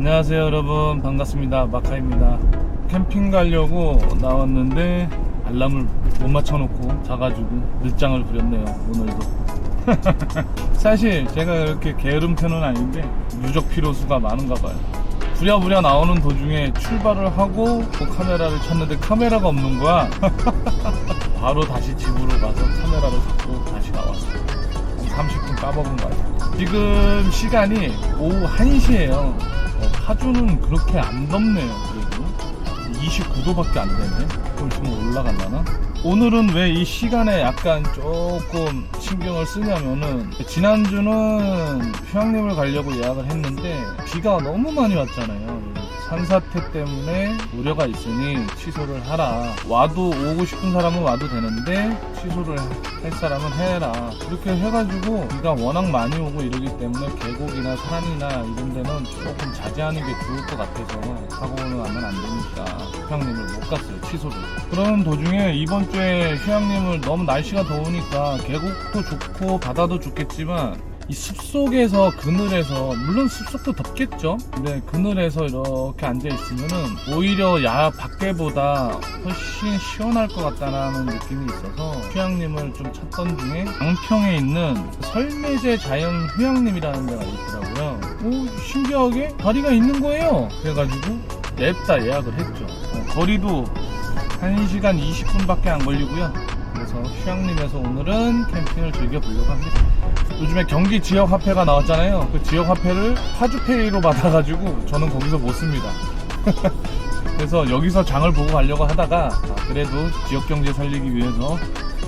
안녕하세요 여러분, 반갑습니다. 마카입니다. 캠핑 가려고 나왔는데 알람을 못 맞춰놓고 자가지고 늦장을 부렸네요 오늘도. 사실 제가 그렇게 게으른 편은 아닌데 누적 피로수가 많은가 봐요. 부랴부랴 나오는 도중에 출발을 하고 또 카메라를 찾는데 카메라가 없는 거야. 바로 다시 집으로 가서 카메라를 잡고 다시 나왔어요. 30분 까먹은 거 같아요. 지금 시간이 오후 1시예요. 파주는 그렇게 안 덥네요. 그래도 29도밖에 안 되네. 그럼 좀 올라갔나? 오늘은 왜 이 시간에 약간 조금 신경을 쓰냐면은, 지난주는 휴양림을 가려고 예약을 했는데 비가 너무 많이 왔잖아요. 산사태 때문에 우려가 있으니 취소를 하라. 오고 싶은 사람은 와도 되는데 취소를 할 사람은 해라. 그렇게 해가지고 비가 워낙 많이 오고 이러기 때문에 계곡이나 산이나 이런 데는 조금 자제하는 게 좋을 것 같아서 사고는 하면 안 되니까 휴양림을 못 갔어요. 취소를. 그런 도중에 이번 주에 휴양림을 너무 날씨가 더우니까 계곡도 좋고 바다도 좋겠지만 이 숲속에서 그늘에서, 물론 숲속도 덥겠죠. 근데 그늘에서 이렇게 앉아있으면은 오히려 밖에보다 훨씬 시원할 것 같다는 느낌이 있어서 휴양림을 좀 찾던 중에 양평에 있는 설매제 자연 휴양림이라는 데가 있더라고요. 신기하게 다리가 있는 거예요. 그래가지고 냅다 예약을 했죠. 거리도 1시간 20분밖에 안 걸리고요. 그래서 휴양림에서 오늘은 캠핑을 즐겨보려고 합니다. 요즘에 경기 지역 화폐가 나왔잖아요. 그 지역 화폐를 파주페이로 받아가지고 저는 거기서 못 씁니다. 그래서 여기서 장을 보고 가려고 하다가 그래도 지역 경제 살리기 위해서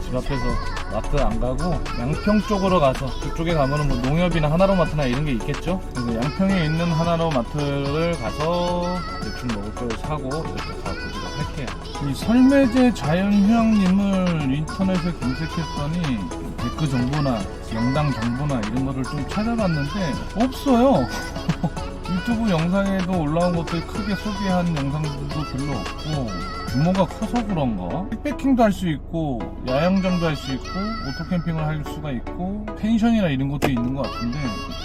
집 앞에서 마트 안 가고 양평 쪽으로 가서, 그쪽에 가면은 뭐 농협이나 하나로마트나 이런 게 있겠죠. 그래서 양평에 있는 하나로마트를 가서 대충 먹을 걸 사고 이렇게 가보도록 할게요. 이 설매제 자연휴양림을 인터넷에 검색했더니 데크 정보나 영당 정보나 이런 거를 좀 찾아봤는데 없어요. 유튜브 영상에도 올라온 것들 크게 소개한 영상들도 별로 없고, 규모가 커서 그런가? 백패킹도 할 수 있고 야영장도 할 수 있고 오토캠핑을 할 수가 있고 펜션이나 이런 것도 있는 것 같은데,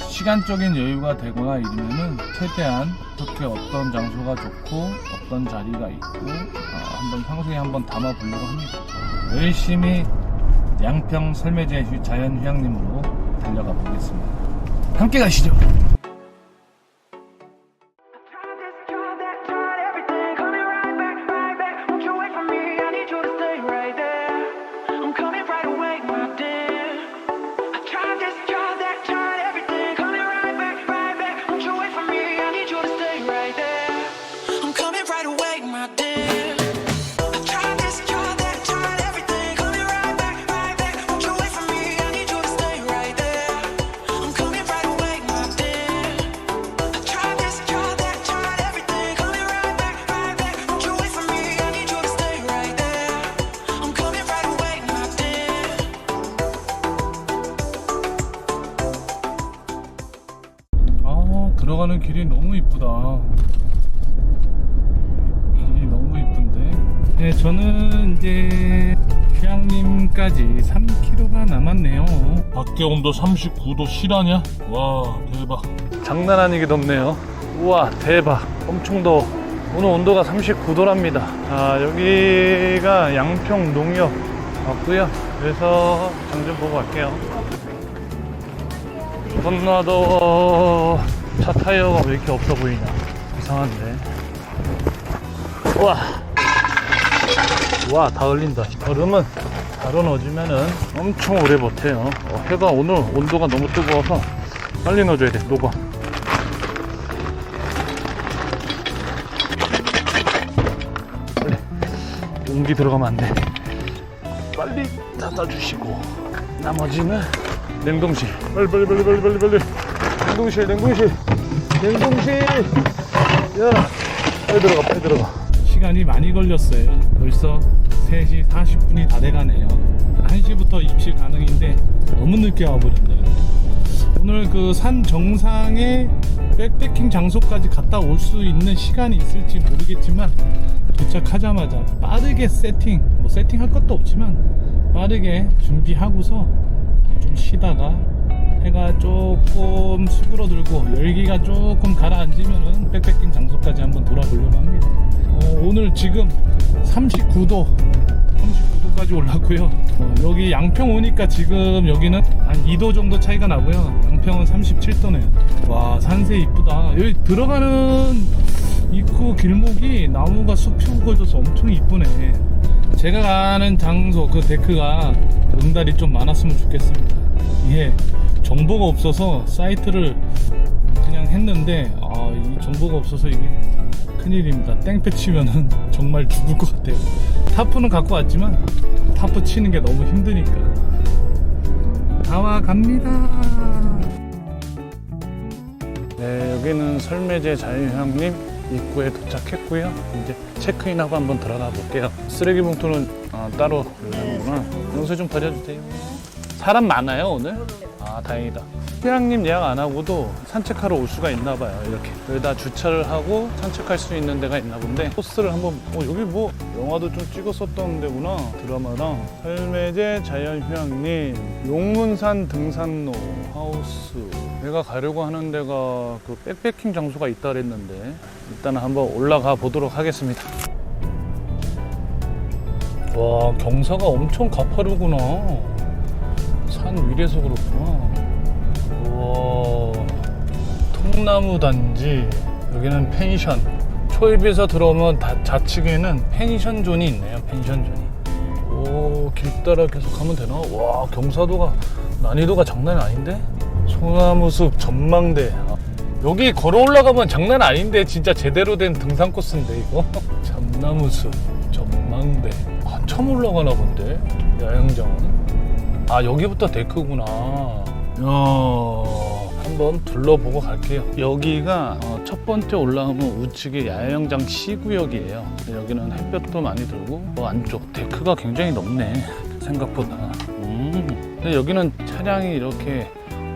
시간적인 여유가 되거나 이러면은 최대한 어떻게 어떤 장소가 좋고 어떤 자리가 있고 한번 상세히 한번 담아보려고 합니다. 열심히 양평 설매제 자연휴양림으로 달려가 보겠습니다. 함께 가시죠. 들어가는 길이 너무 이쁘다. 길이 너무 이쁜데. 네, 저는 이제 휴양림까지 3km가 남았네요. 밖에 온도 39도 실화냐? 와, 대박. 장난 아니게 덥네요. 우와, 대박. 엄청 더워. 오늘 온도가 39도랍니다. 여기가 양평 농협 맞고요. 그래서 장 좀 보고 갈게요. 겁나 더워. 차 타이어가 왜 이렇게 없어 보이냐. 이상한데. 와, 다 흘린다. 얼음은 바로 넣어주면은 엄청 오래 버텨요. 해가 오늘 온도가 너무 뜨거워서 빨리 넣어줘야 돼. 녹아. 빨리. 온기 들어가면 안 돼. 빨리 닫아주시고 나머지는 냉동실. 빨리. 냉동실. 야, 빨리 들어가. 시간이 많이 걸렸어요. 벌써 3시 40분이 다 돼가네요. 1시부터 입실 가능인데 너무 늦게 와버렸네요. 오늘 그 산 정상에 백패킹 장소까지 갔다 올 수 있는 시간이 있을지 모르겠지만, 도착하자마자 빠르게 세팅할 것도 없지만 빠르게 준비하고서 좀 쉬다가 해가 조금 수그러들고 열기가 조금 가라앉으면은 백패킹 장소까지 한번 돌아보려고 합니다. 오늘 지금 39도까지 올랐고요. 여기 양평 오니까 지금 여기는 한 2도 정도 차이가 나고요. 양평은 37도네요. 와, 산세 이쁘다. 여기 들어가는 입구 길목이 나무가 숲이 우거져서 엄청 이쁘네. 제가 가는 장소 그 데크가 응달이 좀 많았으면 좋겠습니다. 이게 정보가 없어서 사이트를 그냥 했는데 이 정보가 없어서 이게 큰일입니다. 땡패 치면은 정말 죽을 것 같아요. 타프는 갖고 왔지만 타프 치는 게 너무 힘드니까. 다 와 갑니다. 네, 여기는 설매제 자유휴양림 입구에 도착했고요. 이제 체크인하고 한번 들어가 볼게요. 쓰레기 봉투는 따로 넣는구나. 용서 좀 버려주세요. 사람 많아요 오늘? 아, 다행이다. 휴양림 예약 안 하고도 산책하러 올 수가 있나 봐요. 이렇게 여기다 주차를 하고 산책할 수 있는 데가 있나 본데, 코스를 한번 여기 뭐 영화도 좀 찍었었던 데구나. 드라마랑. 설매제 자연휴양림 용문산 등산로 하우스. 내가 가려고 하는 데가 그 백패킹 장소가 있다 그랬는데 일단은 한번 올라가 보도록 하겠습니다. 와, 경사가 엄청 가파르구나. 산 위에서 그렇구나. 우와, 통나무 단지. 여기는 펜션. 초입에서 들어오면 좌측에는 펜션 존이 있네요. 펜션 존이. 오, 길 따라 계속 가면 되나? 와, 경사도가 난이도가 장난 아닌데? 소나무숲 전망대. 여기 걸어 올라가면 장난 아닌데 진짜 제대로 된 등산 코스인데 이거. 참나무숲 전망대. 한참 올라가나 본데 야영장은. 여기부터 데크구나. 한번 둘러보고 갈게요. 여기가 첫 번째 올라오면 우측에 야영장 C구역이에요. 여기는 햇볕도 많이 들고 안쪽 데크가 굉장히 넓네 생각보다. 근데 여기는 차량이 이렇게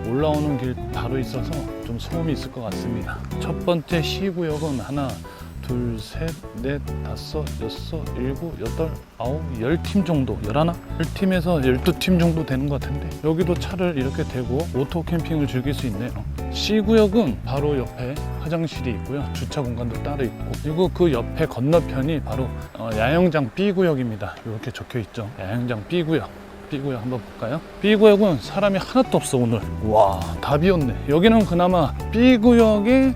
올라오는 길 바로 있어서 좀 소음이 있을 것 같습니다. 첫 번째 C구역은 하나, 둘, 셋, 넷, 다섯, 여섯, 일곱, 여덟, 아홉, 10팀 정도, 11? 10팀에서 12팀 정도 되는 것 같은데, 여기도 차를 이렇게 대고 오토 캠핑을 즐길 수 있네요. C구역은 바로 옆에 화장실이 있고요. 주차 공간도 따로 있고, 그리고 그 옆에 건너편이 바로 야영장 B구역입니다. 이렇게 적혀 있죠. 야영장 B구역. B구역 한번 볼까요? B구역은 사람이 하나도 없어 오늘. 와, 다 비었네. 여기는 그나마 B구역에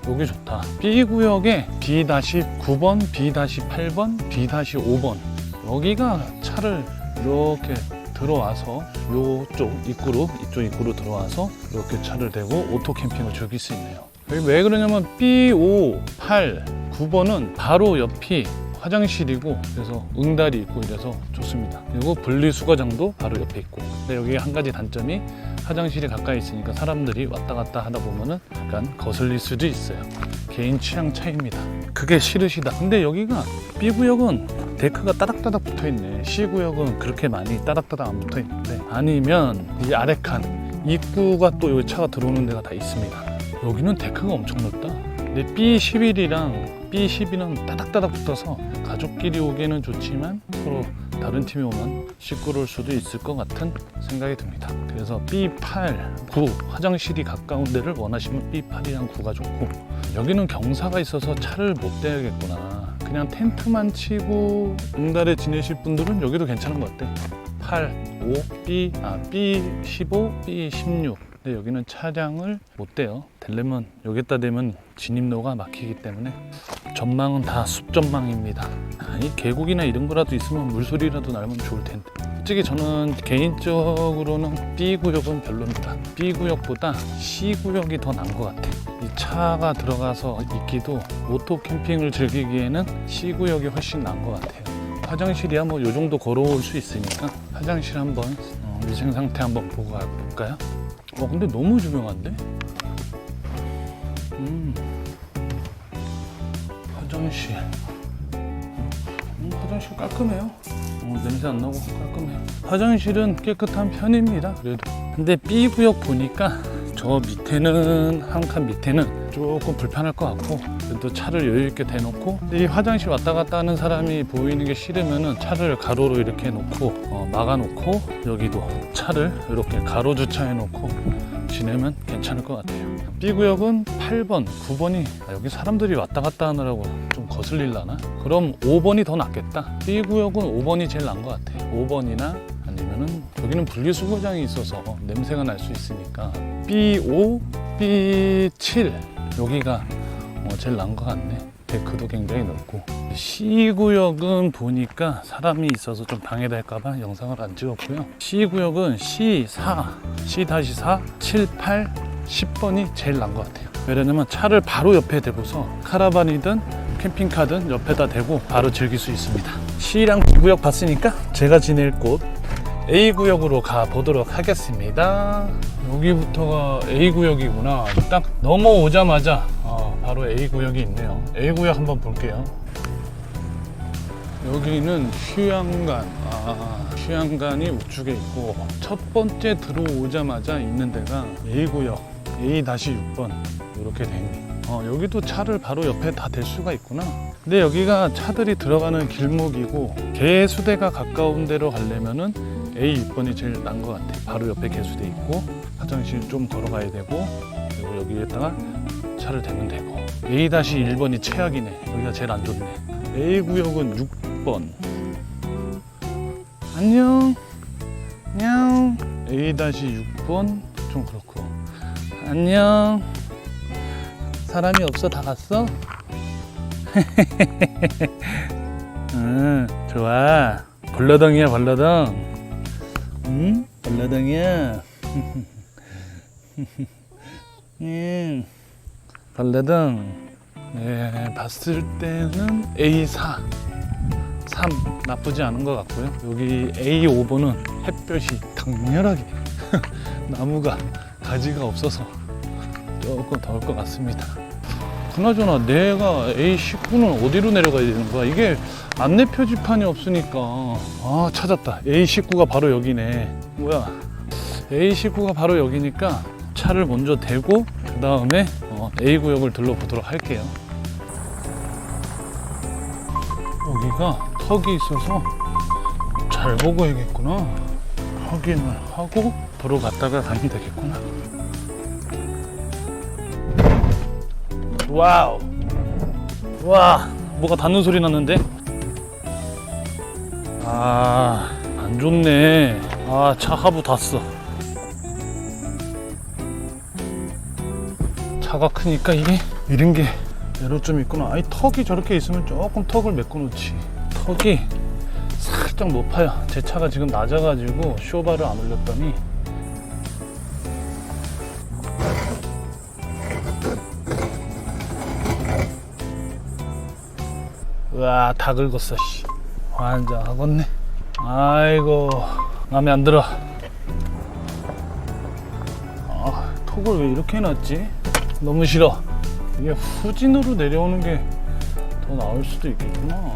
여기 좋다. B구역에 B-9번, B-8번, B-5번 여기가 차를 이렇게 들어와서 이쪽 입구로 들어와서 이렇게 차를 대고 오토 캠핑을 즐길 수 있네요. 여기 왜 그러냐면 B5, 8, 9번은 바로 옆이 화장실이고 그래서 응달이 있고 이래서 좋습니다. 그리고 분리수거장도 바로 옆에 있고. 근데 여기 한 가지 단점이 화장실이 가까이 있으니까 사람들이 왔다 갔다 하다 보면은 약간 거슬릴 수도 있어요. 개인 취향 차이입니다. 그게 싫으시다. 근데 여기가 B구역은 데크가 따닥따닥 붙어있네. C구역은 그렇게 많이 따닥따닥 안 붙어있는데, 아니면 이 아래 칸 입구가 또 여기 차가 들어오는 데가 다 있습니다. 여기는 데크가 엄청 넓다. 근데 B11이랑 B12는 따닥따닥 붙어서 가족끼리 오기에는 좋지만 서로 다른 팀이 오면 시끄러울 수도 있을 것 같은 생각이 듭니다. 그래서 B8, 9 화장실이 가까운 데를 원하시면 B8이랑 9가 좋고, 여기는 경사가 있어서 차를 못 대야겠구나. 그냥 텐트만 치고 응달에 지내실 분들은 여기도 괜찮은 것 같아. 8, 5, B15, B16. 근데 여기는 차량을 못 대요. 되려면 여기다 대면 진입로가 막히기 때문에. 전망은 다 숲전망입니다. 이 계곡이나 이런 거라도 있으면 물소리라도 나면 좋을 텐데. 솔직히 저는 개인적으로는 B구역은 별로입니다. B구역보다 C구역이 더 나은 것 같아. 이 차가 들어가서 있기도 오토 캠핑을 즐기기에는 C구역이 훨씬 나은 것 같아요. 화장실이야 뭐 요 정도 걸어올 수 있으니까 화장실 한번 위생 상태 한번 보고 가볼까요? 근데 너무 조용한데? 화장실. 화장실 깔끔해요. 냄새 안 나고 깔끔해요. 화장실은 깨끗한 편입니다. 그래도. 근데 B구역 보니까 저 밑에는 한 칸 밑에는 조금 불편할 것 같고, 그래도 차를 여유 있게 대놓고, 이 화장실 왔다 갔다 하는 사람이 보이는 게 싫으면은 차를 가로로 이렇게 놓고 막아놓고, 여기도 차를 이렇게 가로 주차해 놓고 지내면 괜찮을 것 같아요. B구역은 8번, 9번이 여기 사람들이 왔다 갔다 하느라고 좀 거슬릴라나? 그럼 5번이 더 낫겠다. B구역은 5번이 제일 나은 것 같아. 5번이나 아니면은 여기는 분리수거장이 있어서 냄새가 날 수 있으니까 B5, B7 여기가 제일 나은 것 같네. 데크도 굉장히 넓고. C구역은 보니까 사람이 있어서 좀 방해될까봐 영상을 안 찍었고요. C구역은 C4, C-4, 7, 8, 10번이 제일 나은 것 같아요. 왜냐면 차를 바로 옆에 대고서 카라반이든 캠핑카든 옆에다 대고 바로 즐길 수 있습니다. C랑 B구역 봤으니까 제가 지낼 곳 A구역으로 가보도록 하겠습니다. 여기부터가 A구역이구나. 딱 넘어오자마자 바로 A구역이 있네요. A구역 한번 볼게요. 여기는 휴양간. 휴양간이 우측에 있고, 첫 번째 들어오자마자 있는 데가 A구역 A-6번 이렇게 돼 있네요. 여기도 차를 바로 옆에 다 댈 수가 있구나. 근데 여기가 차들이 들어가는 길목이고, 개수대가 가까운 데로 가려면은 A6번이 제일 나은 것 같아. 바로 옆에 개수대 있고, 화장실 좀 걸어가야 되고, 그리고 여기에다가 차를 대면 되고. A-1번이 최악이네. 여기가 제일 안 좋네. A구역은 6번. 안녕. 안녕. A-6번 좀 그렇고. 안녕. 사람이 없어? 다 갔어? 응, 좋아. 벌러덩이야, 벌러덩. 응? 벌러덩이야. 응. 벌러덩. 네, 봤을 때는 A4, 3 나쁘지 않은 것 같고요. 여기 A5번은 햇볕이 강렬하게 나무가 가지가 없어서 조금 더울 것 같습니다. 그나저나 내가 A19는 어디로 내려가야 되는 거야? 이게 안내 표지판이 없으니까. 찾았다. A19가 바로 여기네. 뭐야, A19가 바로 여기니까 차를 먼저 대고 그 다음에 A구역을 둘러보도록 할게요. 여기가 턱이 있어서 잘 보고 해야겠구나. 확인을 하고 들어갔다가 가면 되겠구나. 와우. 와, 뭐가 닿는 소리 났는데? 안 좋네. 차 하부 닿았어. 차가 크니까 이게 이런 게 애로 좀 있구나. 턱이 저렇게 있으면 조금 턱을 메꿔 놓지. 턱이 살짝 높아요. 제 차가 지금 낮아가지고 쇼바를 안 올렸더니 우와, 다 긁었어. 씨. 완전 하겠네. 아이고, 마음에 안 들어. 턱을 왜 이렇게 해놨지? 너무 싫어. 이게 후진으로 내려오는 게 더 나을 수도 있겠구나.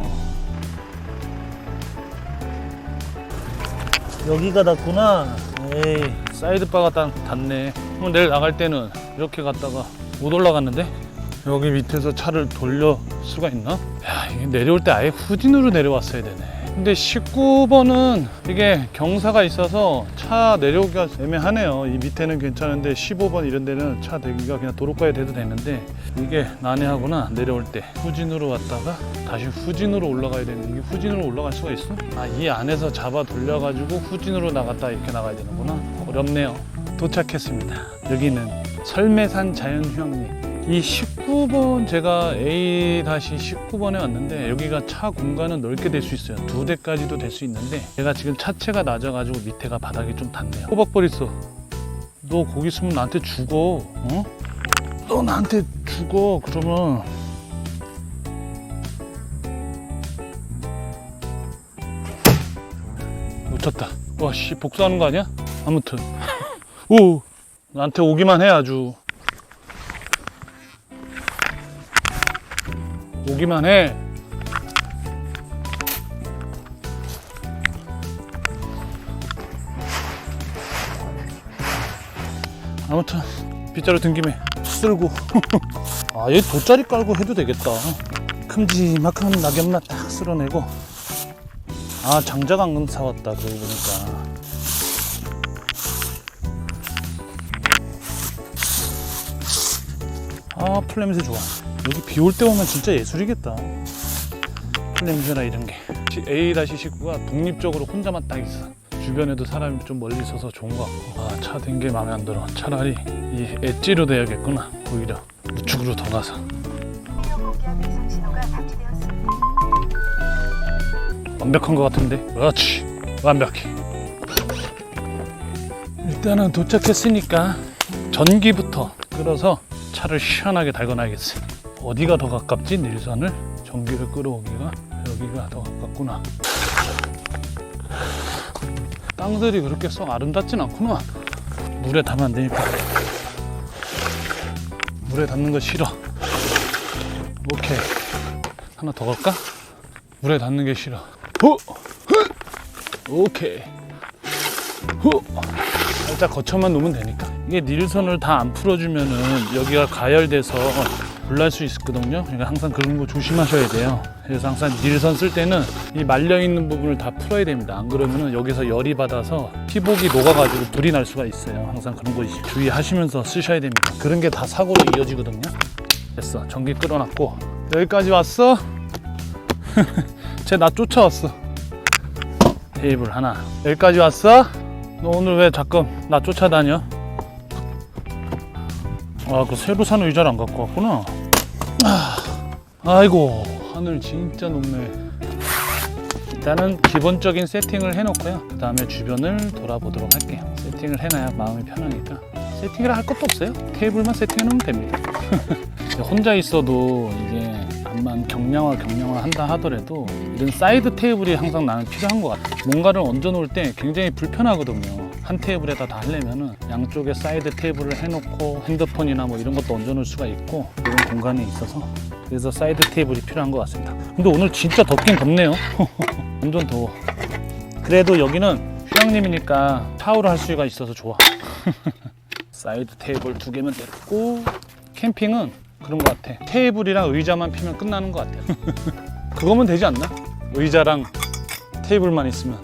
여기가 닿구나. 에이, 사이드바가 딱 닿네. 그럼 내일 나갈 때는 이렇게 갔다가 못 올라갔는데? 여기 밑에서 차를 돌릴 수가 있나? 야, 이게 내려올 때 아예 후진으로 내려왔어야 되네. 근데 19번은 이게 경사가 있어서 차 내려오기가 애매하네요. 이 밑에는 괜찮은데 15번 이런 데는 차 대기가 그냥 도로가에 대도 되는데, 이게 난해하구나. 내려올 때 후진으로 왔다가 다시 후진으로 올라가야 되는데, 이게 후진으로 올라갈 수가 있어? 이 안에서 잡아 돌려가지고 후진으로 나갔다 이렇게 나가야 되는구나. 어렵네요. 도착했습니다. 여기는 설매산 자연휴양림. 이 19번, 제가 A-19번에 왔는데 여기가 차 공간은 넓게 될 수 있어요. 2대까지도 될 수 있는데, 제가 지금 차체가 낮아가지고 밑에가 바닥이 좀 닿네요. 호박벌 있어. 너 거기 있으면 나한테 죽어. 너 나한테 죽어. 그러면 놓쳤다. 와, 씨, 복수하는 거 아니야? 아무튼 오, 나한테 오기만 해. 아주 오기만 해. 아무튼 빗자루 든 김에 쓸고 아, 여기 돗자리 깔고 해도 되겠다. 큼지막한 낙엽만 딱 쓸어내고. 아, 장작안금 사왔다. 그러고 보니까. 아, 풀 냄새 좋아. 여기 비 올 때 오면 진짜 예술이겠다. 풀 냄새나 이런 게. A-19가 독립적으로 혼자만 딱 있어. 주변에도 사람이 좀 멀리 있어서 좋은 것 같고. 아, 차 된 게 마음에 안 들어. 차라리 이 엣지로 돼야겠구나. 오히려 우측으로 더 가서. 완벽한 것 같은데. 그렇지, 완벽해. 일단은 도착했으니까 전기부터 끌어서 차를 시원하게 달궈놔야겠어. 어디가 더 가깝지? 닐선을 전기를 끌어오기가 여기가 더 가깝구나. 땅들이 그렇게 썩 아름답진 않구나. 물에 닿으면 안 되니까. 물에 닿는 거 싫어. 오케이, 하나 더 갈까? 물에 닿는 게 싫어. 후! 오케이. 후! 살짝 거쳐만 놓으면 되니까. 이게 닐선을 다 안 풀어주면은 여기가 가열돼서 불날 수 있거든요. 그러니까 항상 그런 거 조심하셔야 돼요. 그래서 항상 닐선 쓸 때는 이 말려있는 부분을 다 풀어야 됩니다. 안 그러면은 여기서 열이 받아서 피복이 녹아가지고 불이 날 수가 있어요. 항상 그런 거 주의하시면서 쓰셔야 됩니다. 그런 게 다 사고로 이어지거든요. 됐어, 전기 끌어놨고. 여기까지 왔어? 쟤 나 쫓아왔어. 테이블 하나. 여기까지 왔어? 너 오늘 왜 자꾸 나 쫓아다녀? 아, 그 새로 산 의자를 안 갖고 왔구나. 아이고, 하늘 진짜 높네. 일단은 기본적인 세팅을 해놓고요. 그 다음에 주변을 돌아보도록 할게요. 세팅을 해놔야 마음이 편하니까. 세팅을 할 것도 없어요. 테이블만 세팅해놓으면 됩니다. 혼자 있어도 이게 암만 경량화 한다 하더라도 이런 사이드 테이블이 항상 나는 필요한 것 같아요. 뭔가를 얹어놓을 때 굉장히 불편하거든요. 한 테이블에다 다 하려면은 양쪽에 사이드 테이블을 해놓고 핸드폰이나 뭐 이런 것도 얹어놓을 수가 있고 이런 공간이 있어서, 그래서 사이드 테이블이 필요한 것 같습니다. 근데 오늘 진짜 덥긴 덥네요. 완전 더워. 그래도 여기는 휴양림이니까 샤워를 할 수가 있어서 좋아. 사이드 테이블 2개면 됐고, 캠핑은 그런 것 같아. 테이블이랑 의자만 피면 끝나는 것 같아. 그거면 되지 않나? 의자랑 테이블만 있으면.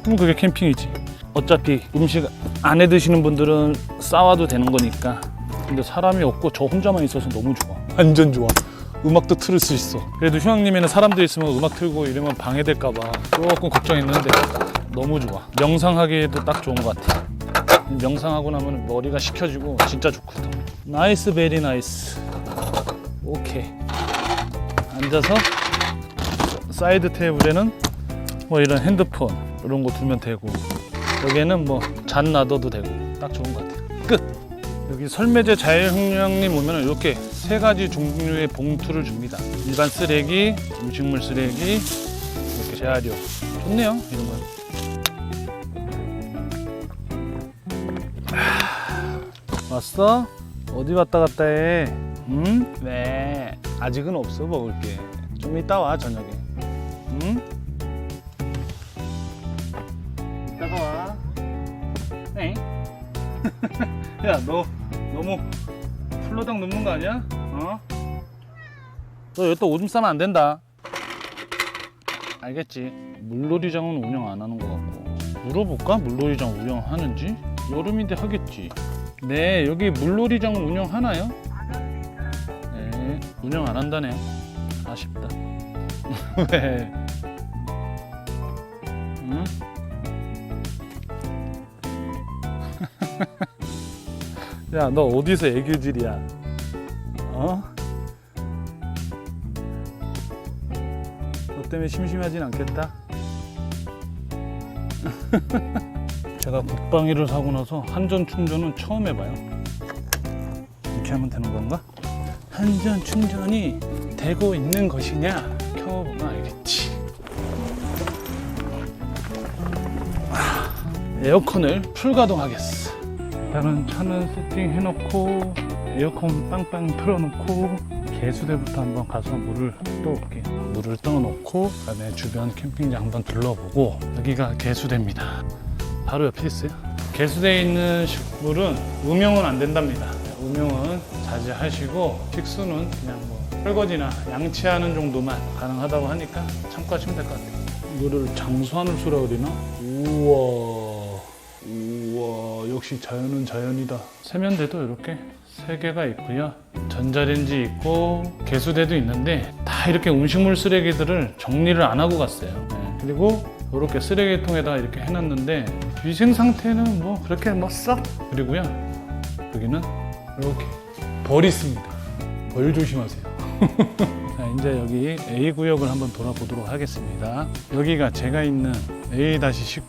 그럼 그게 캠핑이지. 어차피 음식 안 해 드시는 분들은 싸와도 되는 거니까. 근데 사람이 없고 저 혼자만 있어서 너무 좋아. 완전 좋아. 음악도 틀을 수 있어. 그래도 휴양림에는 사람들 있으면 음악 틀고 이러면 방해될까봐 조금 걱정했는데 너무 좋아. 명상하기에도 딱 좋은 것 같아. 명상하고 나면 머리가 식혀지고 진짜 좋거든. 나이스, 베리 나이스. 오케이. 앉아서 사이드 테이블에는 뭐 이런 핸드폰 이런 거 두면 되고, 여기에는 뭐 잔 놔둬도 되고 딱 좋은 것 같아요. 끝. 여기 설매제 자유휴양림 오면 이렇게 3가지 종류의 봉투를 줍니다. 일반 쓰레기, 음식물 쓰레기, 이렇게 재활용. 좋네요, 이런 거. 왔어? 어디 왔다 갔다 해? 응? 왜? 아직은 없어, 먹을게. 좀 이따 와, 저녁에. 응? 이따가 와. 에이? 야, 너 너무 풀로당 눕는 거 아니야? 어? 너 여기 또 오줌 싸면 안 된다. 알겠지? 물놀이장은 운영 안 하는 거 같고. 물어볼까? 물놀이장 운영하는지? 여름인데 하겠지. 네, 여기 물놀이장은 운영하나요? 네, 운영 안 한다네요. 아쉽다. 왜? 응? 야, 너 어디서 애교질이야? 어? 너 때문에 심심하진 않겠다? 제가 국방위를 사고 나서 한전 충전은 처음 해봐요. 이렇게 하면 되는 건가? 한전 충전이 되고 있는 것이냐? 켜보면 알겠지. 에어컨을 풀가동하겠어. 일단은 차는 세팅해놓고 에어컨 빵빵 틀어놓고 개수대부터 한번 가서 물을 떠올게. 물을 떠놓고 그다음에 주변 캠핑장 한번 둘러보고. 여기가 개수대입니다. 바로 옆에 있어요. 개수대에 있는 식물은 음용은 안 된답니다. 음용은 자제하시고 식수는 그냥 뭐 설거지나 양치하는 정도만 가능하다고 하니까 참고하시면 될 것 같아요. 이거를 장수하늘수라고 그러나? 우와, 역시 자연은 자연이다. 세면대도 이렇게 3개가 있고요. 전자레인지 있고 개수대도 있는데 다 이렇게 음식물 쓰레기들을 정리를 안 하고 갔어요. 네. 그리고 이렇게 쓰레기통에다 이렇게 해놨는데 위생 상태는 뭐 그렇게 뭐 썩. 그리고요 여기는 이렇게 벌 있습니다. 벌 조심하세요. 자, 이제 여기 A 구역을 한번 돌아보도록 하겠습니다. 여기가 제가 있는 A-19,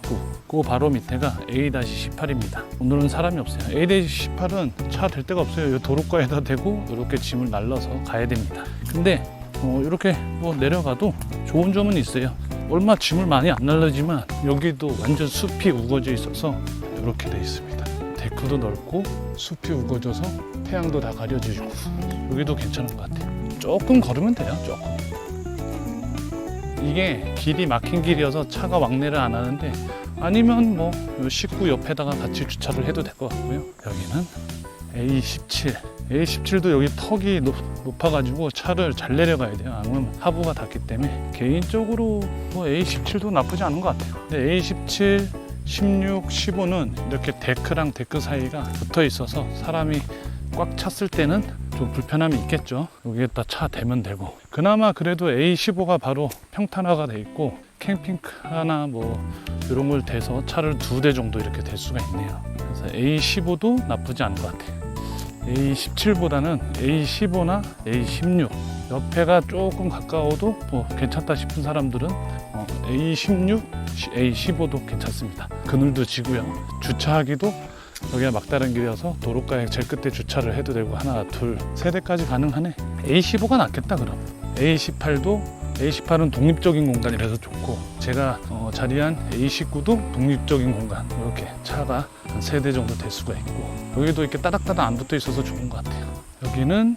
그 바로 밑에가 A-18입니다. 오늘은 사람이 없어요. A-18은 차 댈 데가 없어요. 이 도로가에다 대고 이렇게 짐을 날라서 가야 됩니다. 근데 이렇게 뭐 내려가도 좋은 점은 있어요. 얼마 짐을 많이 안 날라지만 여기도 완전 숲이 우거져 있어서 이렇게 돼 있습니다. 데크도 넓고 숲이 우거져서 태양도 다 가려주고 여기도 괜찮은 것 같아요. 조금 걸으면 돼요. 조금. 이게 길이 막힌 길이어서 차가 왕래를 안 하는데 아니면 뭐 식구 옆에다가 같이 주차를 해도 될 것 같고요. 여기는 A17. A17도 여기 턱이 높아가지고 차를 잘 내려가야 돼요. 아니면 하부가 닿기 때문에 개인적으로 뭐 A17도 나쁘지 않은 것 같아요. 근데 A17, 16, 15는 이렇게 데크랑 데크 사이가 붙어 있어서 사람이 꽉 찼을 때는 좀 불편함이 있겠죠. 여기에다 차 대면 되고. 그나마 그래도 A15가 바로 평탄화가 돼 있고 캠핑카나 뭐 이런 걸 대서 차를 2대 정도 이렇게 댈 수가 있네요. 그래서 A15도 나쁘지 않은 것 같아요. A17보다는 A15나 A16 옆에가 조금 가까워도 뭐 괜찮다 싶은 사람들은 A16, A15도 괜찮습니다. 그늘도 지고요. 주차하기도 여기가 막다른 길이어서 도로가에 제일 끝에 주차를 해도 되고 하나, 둘, 3대까지 가능하네. A15가 낫겠다 그럼. A18은 독립적인 공간이라서 좋고 제가 자리한 A19도 독립적인 공간. 이렇게 차가 한 3대 정도 될 수가 있고 여기도 이렇게 따닥따닥 안 붙어 있어서 좋은 것 같아요. 여기는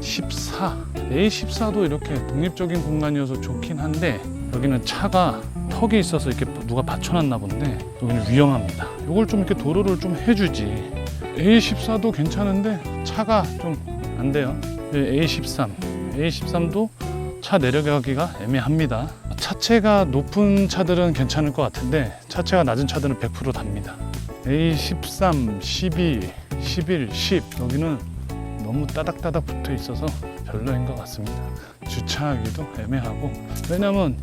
A14도 이렇게 독립적인 공간이어서 좋긴 한데 여기는 차가 턱이 있어서 이렇게 누가 받쳐놨나 본데 여기는 위험합니다. 이걸 좀 이렇게 도로를 좀 해주지. A14도 괜찮은데 차가 좀 안 돼요. A13도 차 내려가기가 애매합니다. 차체가 높은 차들은 괜찮을 것 같은데 차체가 낮은 차들은 100% 답니다. A13, 12, 11, 10 여기는 너무 따닥따닥 붙어 있어서 별로인 것 같습니다. 주차하기도 애매하고 왜냐면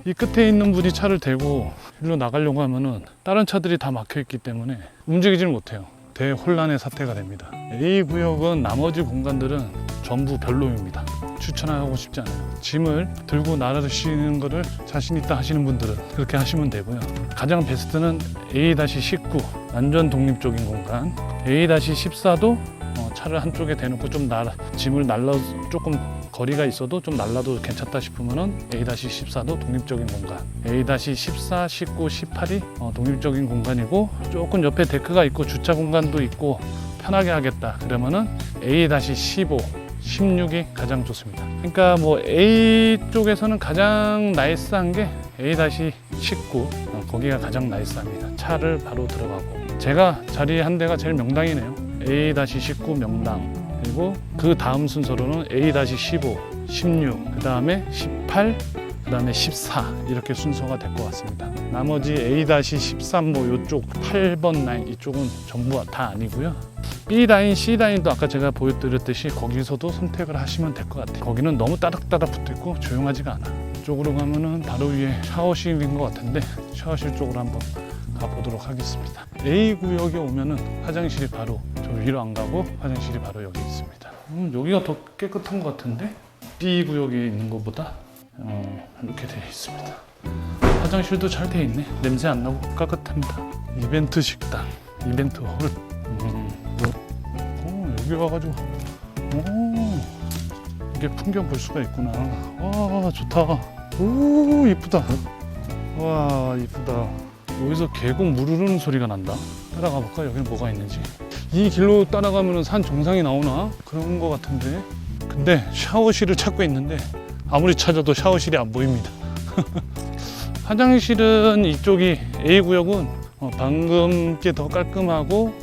이 끝에 있는 분이 차를 대고 일로 나가려고 하면은 다른 차들이 다 막혀 있기 때문에 움직이질 못해요. 대혼란의 사태가 됩니다. A 구역은 나머지 공간들은 전부 별로입니다. 추천하고 싶지 않아요. 짐을 들고 나르시는 거를 자신 있다 하시는 분들은 그렇게 하시면 되고요. 가장 베스트는 A-19 완전 독립적인 공간. A-14도 차를 한쪽에 대놓고 좀 짐을 조금 거리가 있어도 좀 날라도 괜찮다 싶으면은 A-14도 독립적인 공간. A-14, 19, 18이 독립적인 공간이고 조금 옆에 데크가 있고 주차 공간도 있고 편하게 하겠다 그러면은 A-15, 16이 가장 좋습니다. 그러니까 뭐 A 쪽에서는 가장 나이스한 게 A-19 거기가 가장 나이스합니다. 차를 바로 들어가고 제가 자리한 데가 제일 명당이네요. A-19 명당 그리고 그 다음 순서로는 A-15, 16 그 다음에 18 그 다음에 14 이렇게 순서가 될 것 같습니다. 나머지 A-13 뭐 이쪽 8번 라인 이쪽은 전부 다 아니고요. B 라인, C 라인도 아까 제가 보여드렸듯이 거기서도 선택을 하시면 될 것 같아요. 거기는 너무 따닥따닥 붙어있고 조용하지가 않아. 이쪽으로 가면은 바로 위에 샤워실인 것 같은데 샤워실 쪽으로 한번 가보도록 하겠습니다. A 구역에 오면은 화장실이 바로 저 위로 안 가고 화장실이 바로 여기 있습니다. 여기가 더 깨끗한 것 같은데 B 구역에 있는 것보다 이렇게 되어 있습니다. 화장실도 잘 되어 있네. 냄새 안 나고 깨끗합니다. 이벤트 식당, 이벤트 홀. 여기 와가지고 이게 풍경 볼 수가 있구나. 와 좋다. 오 이쁘다. 와 이쁘다. 여기서 계곡 물 흐르는 소리가 난다. 따라가 볼까? 여기는 뭐가 있는지. 이 길로 따라가면 산 정상이 나오나? 그런 거 같은데. 근데 샤워실을 찾고 있는데 아무리 찾아도 샤워실이 안 보입니다. 화장실은 이쪽이 A 구역은 방금 게 더 깔끔하고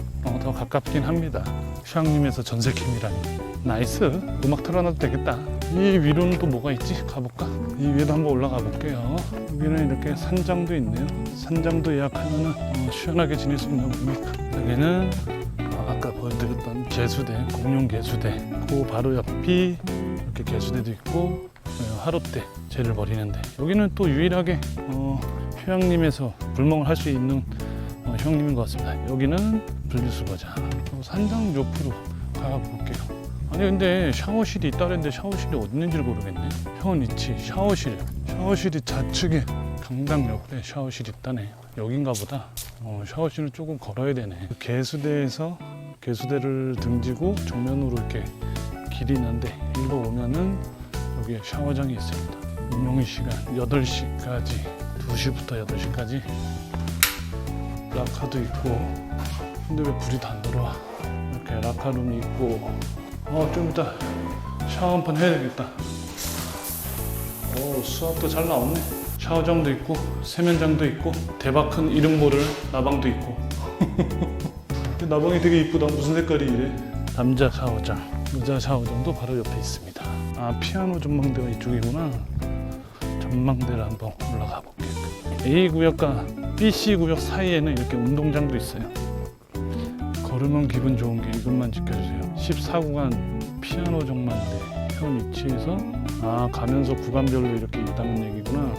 더 가깝긴 합니다. 휴양림에서 전세캠이라니. 나이스. 음악 틀어놔도 되겠다. 이 위로는 또 뭐가 있지? 가볼까? 이 위에도 한번 올라가 볼게요. 여기는 이렇게 산장도 있네요. 산장도 예약하면은 시원하게 지낼 수 있나 봅니까? 여기는 아까 보여드렸던 개수대, 공룡 개수대. 그 바로 옆이 이렇게 개수대도 있고 하롯대, 쟤를 버리는데. 여기는 또 유일하게 휴양림에서 불멍을 할 수 있는 휴양림인 것 같습니다. 여기는 분리수거장. 산장 옆으로 가볼게요. 아니 근데 샤워실이 있다는데 샤워실이 어디 있는지를 모르겠네. 현위치 샤워실이 좌측에 강당 옆에 샤워실이 있다네. 여긴가 보다. 샤워실은 조금 걸어야 되네. 개수대에서 개수대를 등지고 정면으로 이렇게 길이 있는데 일로 오면은 여기에 샤워장이 있습니다. 운영 시간 8시까지 2시부터 8시까지 라카도 있고. 근데 왜 불이 다 안 들어와? 이렇게 라카룸이 있고. 좀 이따 샤워 한번 해야 되겠다. 수압도 잘 나오네. 샤워장도 있고 세면장도 있고 대박 큰 이름 모를 나방도 있고. 나방이 되게 이쁘다. 무슨 색깔이 이래? 남자 샤워장, 여자 샤워장도 바로 옆에 있습니다. 피아노 전망대가 이쪽이구나. 전망대를 한번 올라가 볼게요. A 구역과 BC 구역 사이에는 이렇게 운동장도 있어요. 걸으면 기분 좋은 게 이것만 지켜주세요. 14구간 피아노 전망대 현 위치에서 가면서 구간별로 이렇게 있다는 얘기구나.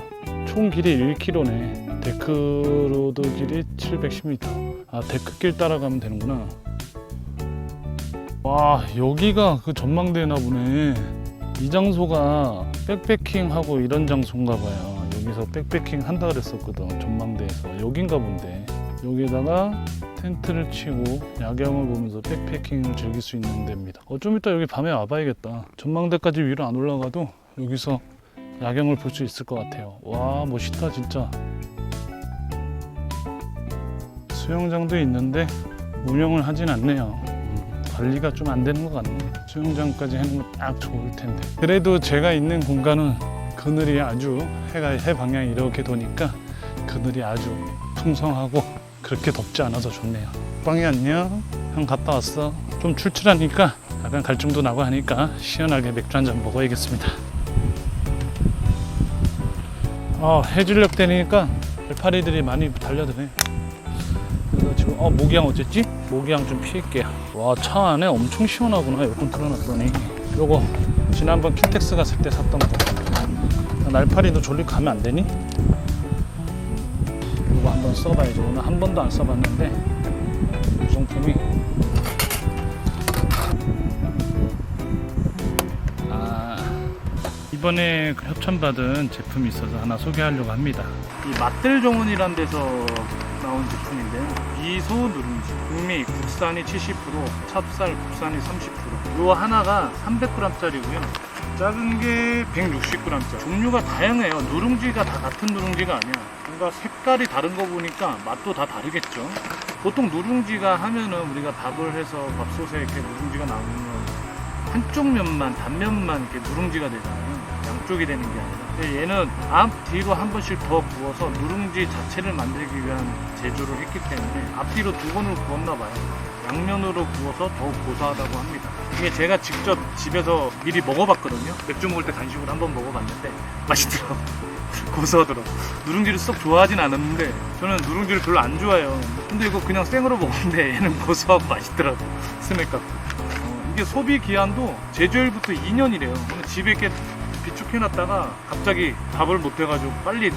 총 길이 1km네. 데크로드 길이 710m. 데크길 따라가면 되는구나. 와, 여기가 그 전망대나 보네. 이 장소가 백패킹하고 이런 장소인가 봐요. 여기서 백패킹 한다 그랬었거든. 전망대에서. 여긴가 본데. 여기에다가 텐트를 치고 야경을 보면서 백패킹을 즐길 수 있는 데입니다. 좀 이따 여기 밤에 와봐야겠다. 전망대까지 위로 안 올라가도 여기서 야경을 볼 수 있을 것 같아요. 와, 멋있다 진짜. 수영장도 있는데 운영을 하진 않네요. 관리가 좀 안 되는 것 같네. 수영장까지 해놓으면 딱 좋을 텐데. 그래도 제가 있는 공간은 그늘이 아주 해 방향이 이렇게 도니까 그늘이 아주 풍성하고 그렇게 덥지 않아서 좋네요. 빵이 안녕. 형 갔다 왔어. 좀 출출하니까 약간 갈증도 나고 하니까 시원하게 맥주 한잔 먹어야겠습니다. 해질녘 되니까 해파리들이 많이 달려드네. 그래서 지금 모기향 어쨌지? 모기향 좀 피할게요. 와, 차 안에 엄청 시원하구나. 에어컨 틀어놨더니. 요거 지난번 킨텍스 갔을 때 샀던 거. 날파리 너 졸리 가면 안 되니? 이거 한번 써봐야죠. 오늘 한 번도 안 써봤는데 구성품이 이번에 협찬받은 제품이 있어서 하나 소개하려고 합니다. 이 맛들정원이란 데서 나온 제품인데 미소 누룽지 북미 국산이 70%, 찹쌀 국산이 30%. 요 하나가 300g짜리고요. 작은 게 160g짜리. 종류가 다양해요. 누룽지가 다 같은 누룽지가 아니야. 뭔가 색깔이 다른 거 보니까 맛도 다 다르겠죠. 보통 누룽지가 하면은 우리가 밥을 해서 밥솥에 이렇게 누룽지가 나오면 한쪽 면만, 단면만 이렇게 누룽지가 되잖아요. 양쪽이 되는 게 아니라. 근데 얘는 앞, 뒤로 한 번씩 더 구워서 누룽지 자체를 만들기 위한 제조를 했기 때문에 앞뒤로 두 번을 구웠나 봐요. 양면으로 구워서 더욱 고소하다고 합니다. 이게 제가 직접 집에서 미리 먹어봤거든요. 맥주 먹을 때 간식으로 한번 먹어봤는데 맛있더라고. 고소하더라고. 누룽지를 쏙 좋아하진 않았는데 저는 누룽지를 별로 안 좋아해요. 근데 이거 그냥 생으로 먹었는데 얘는 고소하고 맛있더라고. 스낵 같고. 이게 소비 기한도 제조일부터 2년이래요. 집에 이렇게 비축해놨다가 갑자기 밥을 못 해가지고 빨리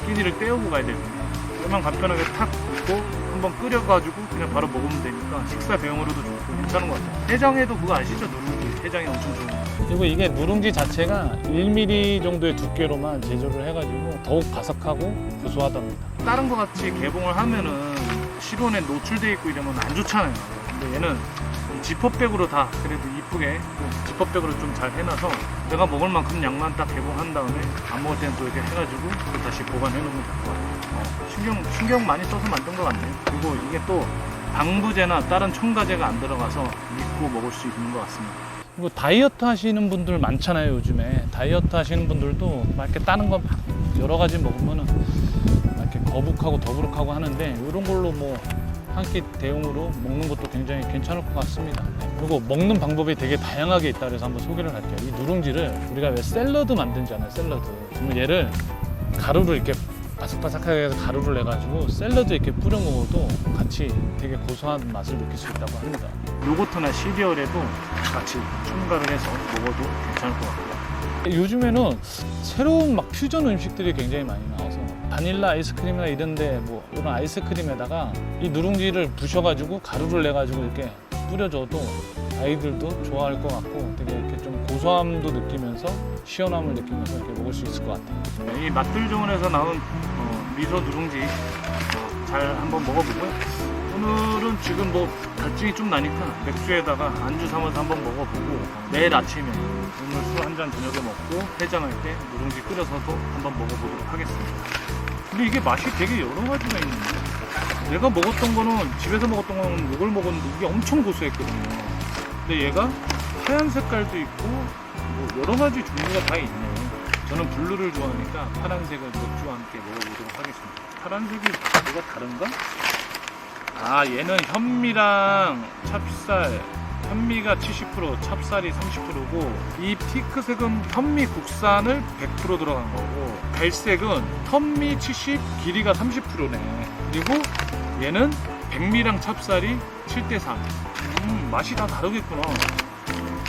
끼니를 때우고 가야 되거든요. 그러면 간편하게 탁 붓고 한번 끓여가지고 그냥 바로 먹으면 되니까 식사 대용으로도 좋고 괜찮은 것 같아요. 해장에도 그거 아시죠? 누룽지 해장이 엄청 좋은 거. 그리고 이게 누룽지 자체가 1mm 정도의 두께로만 제조를 해가지고 더욱 바삭하고 구수하답니다. 다른 거 같이 개봉을 하면은 실온에 노출돼 있고 이러면 안 좋잖아요. 근데 얘는 지퍼백으로 다 그래도 이쁘게 지퍼백으로 좀 잘 해놔서 내가 먹을 만큼 양만 딱 개봉한 다음에 안 먹을 때는 또 이렇게 해가지고 또 다시 보관해 놓으면 될 것 같아요. 신경 많이 써서 만든 것 같네요. 그리고 이게 또 방부제나 다른 첨가제가 안 들어가서 믿고 먹을 수 있는 것 같습니다. 그리고 다이어트 하시는 분들 많잖아요. 요즘에 다이어트 하시는 분들도 막 이렇게 다른 거 막 여러 가지 먹으면은 막 이렇게 거북하고 더부룩하고 하는데 이런 걸로 뭐 한 끼 대용으로 먹는 것도 굉장히 괜찮을 것 같습니다. 네. 그리고 먹는 방법이 되게 다양하게 있다 그래서 한번 소개를 할게요. 이 누룽지를 우리가 왜 샐러드 만들잖아요. 샐러드. 그러면 얘를 가루를 이렇게 바삭바삭하게 해서 가루를 내가지고 샐러드 이렇게 뿌려 먹어도 같이 되게 고소한 맛을 느낄 수 있다고 합니다. 요거트나 시리얼에도 같이 첨가를 해서 먹어도 괜찮을 것 같고요. 요즘에는 새로운 막 퓨전 음식들이 굉장히 많이 나와서 바닐라 아이스크림이나 이런데 뭐 이런 아이스크림에다가 이 누룽지를 부셔가지고 가루를 내가지고 이렇게 뿌려줘도 아이들도 좋아할 것 같고 되게 이렇게 좀 고소함도 느끼면서 시원함을 느끼면서 이렇게 먹을 수 있을 것 같아요. 이 맛들정원에서 나온 미소 누룽지 잘 한번 먹어보고요. 오늘은 지금 뭐 갈증이 좀 나니까 맥주에다가 안주 삼아서 한번 먹어보고 내일 아침에 오늘 술 한 잔 저녁에 먹고 해장할 때 누룽지 끓여서도 한번 먹어보도록 하겠습니다. 근데 이게 맛이 되게 여러 가지가 있는데 내가 먹었던 거는 집에서 먹었던 거는 이걸 먹었는데 이게 엄청 고소했거든요. 근데 얘가 하얀 색깔도 있고 뭐 여러 가지 종류가 다 있네요. 저는 블루를 좋아하니까 파란색을 맥주와 함께 먹어보도록 하겠습니다. 파란색이 뭐가 다른가? 아, 얘는 현미랑 찹쌀, 현미가 70%, 찹쌀이 30%고 이 핑크색은 현미 국산을 100% 들어간 거고 갈색은 현미 70, 길이가 30%네. 그리고 얘는 백미랑 찹쌀이 7대3. 맛이 다 다르겠구나.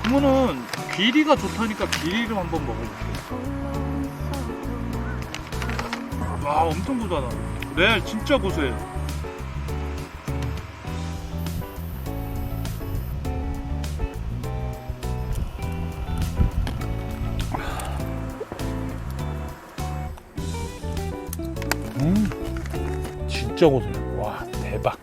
그러면은 길이가 좋다니까 길이를 한번 먹어볼게요. 와, 엄청 고소하다. 네, 진짜 고소해요. 진짜 고소해요. 와, 대박.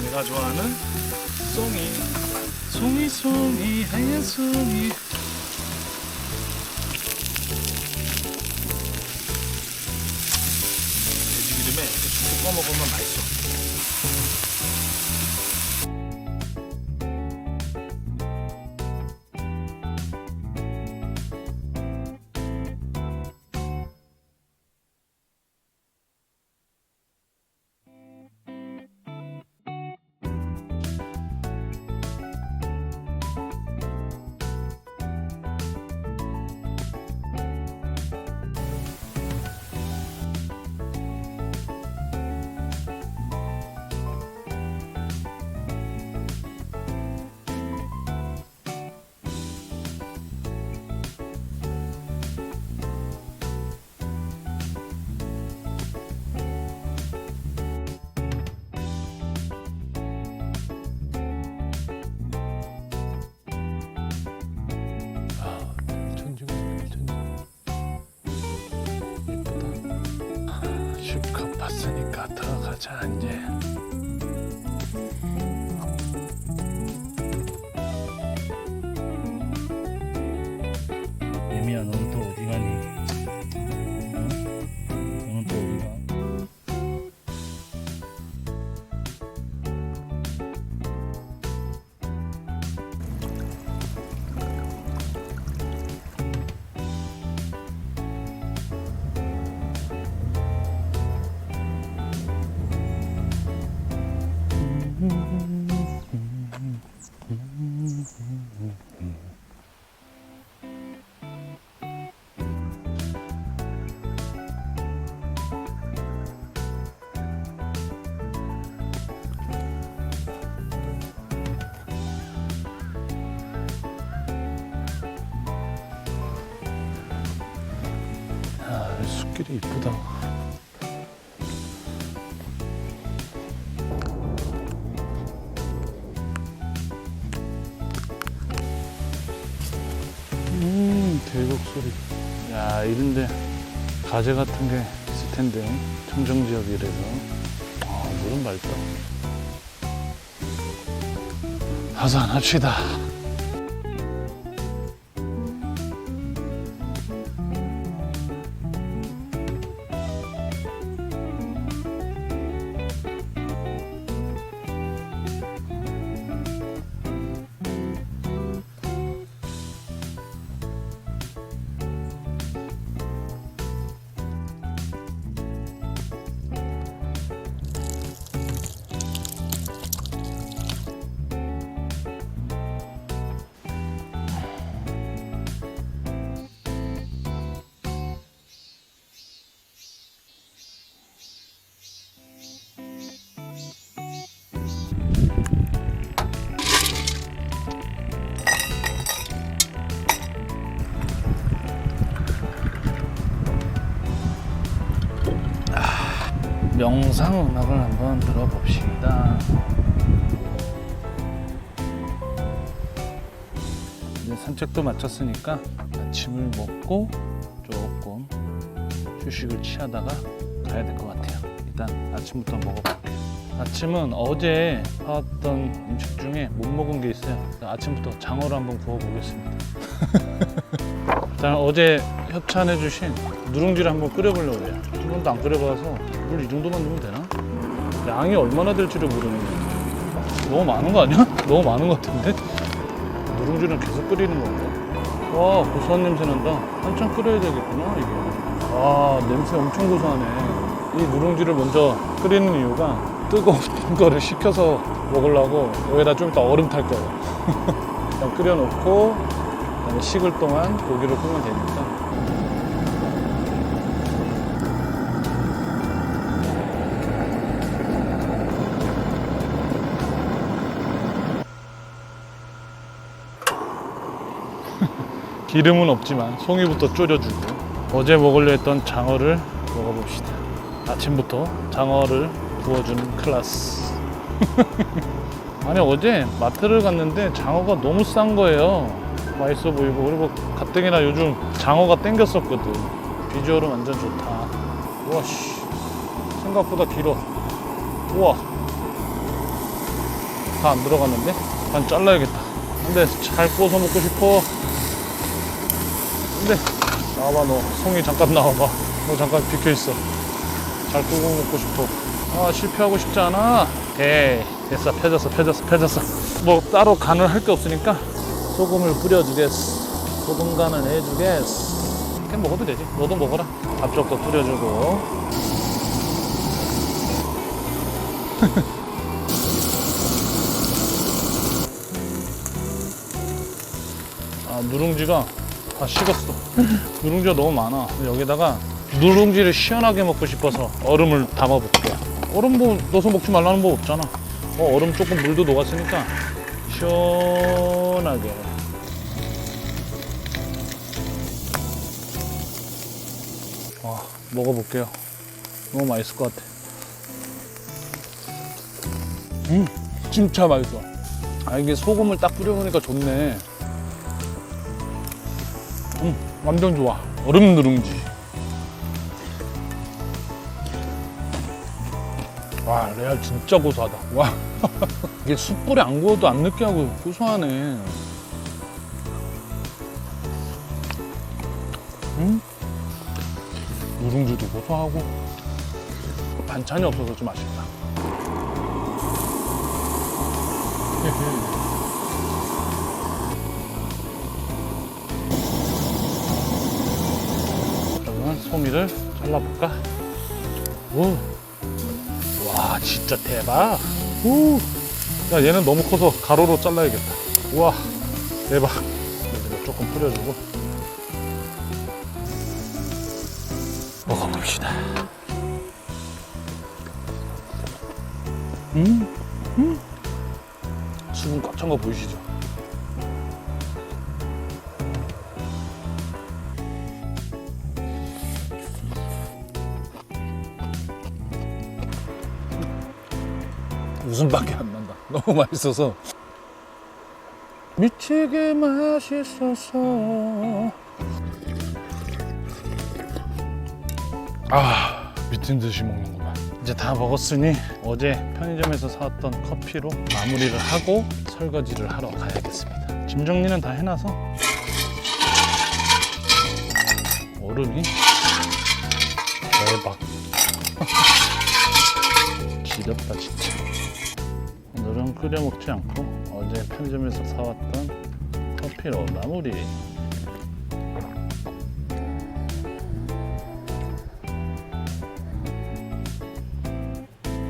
내가 좋아하는 송이 하얀 송이. 돼지 기름에 이렇게 쑥 꺼 먹으면 맛있어. 실컷 봤으니까 들어가자 이제. 예미야, 너는 또 어디 가니? 응? 너는 또 어디 가? 아, 숲길이 이쁘다. 대곡 소리. 야, 이런데 가재 같은 게 있을 텐데 청정 지역이라서. 아, 물은 맑다. 하산합시다. 명상 음악을 한번 들어봅시다. 이제 산책도 마쳤으니까 아침을 먹고 조금 휴식을 취하다가 가야 될 것 같아요. 일단 아침부터 먹어볼게요. 아침은 어제 사왔던 음식 중에 못 먹은 게 있어요. 아침부터 장어를 한번 구워보겠습니다. 일단 어제 협찬해주신 누룽지를 한번 끓여보려고 해요. 한 번도 안 끓여봐서 물 이 정도만 넣으면 되나? 양이 얼마나 될지를 모르겠네. 너무 많은 거 아니야? 너무 많은 것 같은데? 누룽지는 계속 끓이는 건가? 와, 고소한 냄새 난다. 한참 끓여야 되겠구나, 이게. 와, 냄새 엄청 고소하네. 이 누룽지를 먼저 끓이는 이유가 뜨거운 거를 식혀서 먹으려고 여기다 좀 이따 얼음 탈 거예요. 일단 끓여놓고 그다음에 식을 동안 고기를 구우면 되니까. 기름은 없지만 송이부터 졸여주고 어제 먹으려 했던 장어를 먹어봅시다. 아침부터 장어를 구워주는 클래스. 아니 어제 마트를 갔는데 장어가 너무 싼 거예요. 맛있어 보이고 그리고 가뜩이나 요즘 장어가 땡겼었거든. 비주얼은 완전 좋다. 우와씨 생각보다 길어. 우와 다 안 들어갔는데? 반 잘라야겠다. 근데 잘 구워서 먹고 싶어. 근데 나와봐 너. 송이 잠깐 나와봐. 너 잠깐 비켜있어. 잘 구워 먹고 싶어. 아 실패하고 싶지 않아. 됐어. 펴졌어. 뭐 따로 간을 할 게 없으니까 소금을 뿌려주겠어. 소금 간을 해주겠어. 이렇게 먹어도 되지. 너도 먹어라. 앞쪽도 뿌려주고. 아 누룽지가 다 식었어. 누룽지가 너무 많아. 여기다가 누룽지를 시원하게 먹고 싶어서 얼음을 담아볼게요. 얼음 뭐 넣어서 먹지 말라는 법 없잖아. 얼음 조금 물도 녹았으니까 시원하게. 와, 먹어볼게요. 너무 맛있을 것 같아. 진짜 맛있어. 아 이게 소금을 딱 뿌려보니까 좋네. 완전 좋아. 얼음 누룽지. 와 레알 진짜 고소하다. 와 이게 숯불에 안 구워도 안 느끼하고 고소하네. 누룽지도 고소하고 반찬이 없어서 좀 아쉽다. 그러면 송이를 잘라볼까? 오. 와 진짜 대박. 오. 야 얘는 너무 커서 가로로 잘라야겠다. 우와 대박. 여기다 조금 뿌려주고 먹어봅시다. 수분 꽉 찬 거 보이시죠? 웃음밖에 안 난다. 너무 맛있어서. 미치게 맛있어서. 아 미친 듯이 먹는구만. 이제 다 먹었으니 어제 편의점에서 사왔던 커피로 마무리를 하고 설거지를 하러 가야겠습니다. 짐 정리는 다 해놔서. 얼음이 대박. 지렸다 진짜. 오늘은 끓여 먹지 않고 어제 편의점에서 사왔던 커피로 마무리.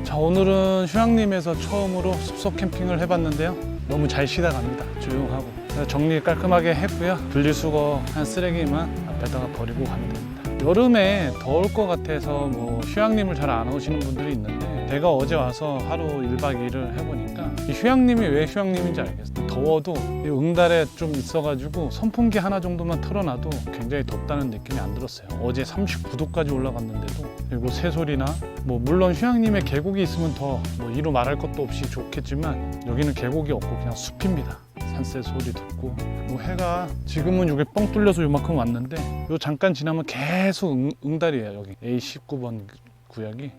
자 오늘은 휴양림에서 처음으로 숲속 캠핑을 해봤는데요. 너무 잘 쉬다 갑니다. 조용하고. 정리 깔끔하게 했고요. 분리수거한 쓰레기만 앞에다가 버리고 가면 됩니다. 여름에 더울 것 같아서 뭐 휴양림을 잘 안 오시는 분들이 있는데 제가 어제 와서 하루 1박 2일을 해보니까 이 휴양림이 왜 휴양림인지 알겠어요. 더워도 이 응달에 좀 있어가지고 선풍기 하나 정도만 틀어놔도 굉장히 덥다는 느낌이 안 들었어요. 어제 39도까지 올라갔는데도 그리고 새소리나 뭐 물론 휴양림에 계곡이 있으면 더 뭐 이루 말할 것도 없이 좋겠지만 여기는 계곡이 없고 그냥 숲입니다. 산새 소리 듣고 그리고 해가 지금은 여기 뻥 뚫려서 요만큼 왔는데 요 잠깐 지나면 계속 응달이에요. 여기 A19번 구역이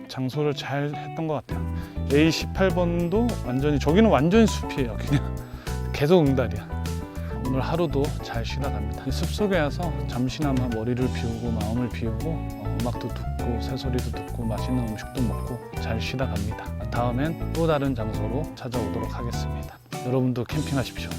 장소를 잘 했던 것 같아요. A18번도 완전히 저기는 완전히 숲이에요. 그냥 계속 응달이야. 오늘 하루도 잘 쉬다 갑니다. 숲속에 와서 잠시나마 머리를 비우고 마음을 비우고 음악도 듣고 새소리도 듣고 맛있는 음식도 먹고 잘 쉬다 갑니다. 다음엔 또 다른 장소로 찾아오도록 하겠습니다. 여러분도 캠핑하십시오.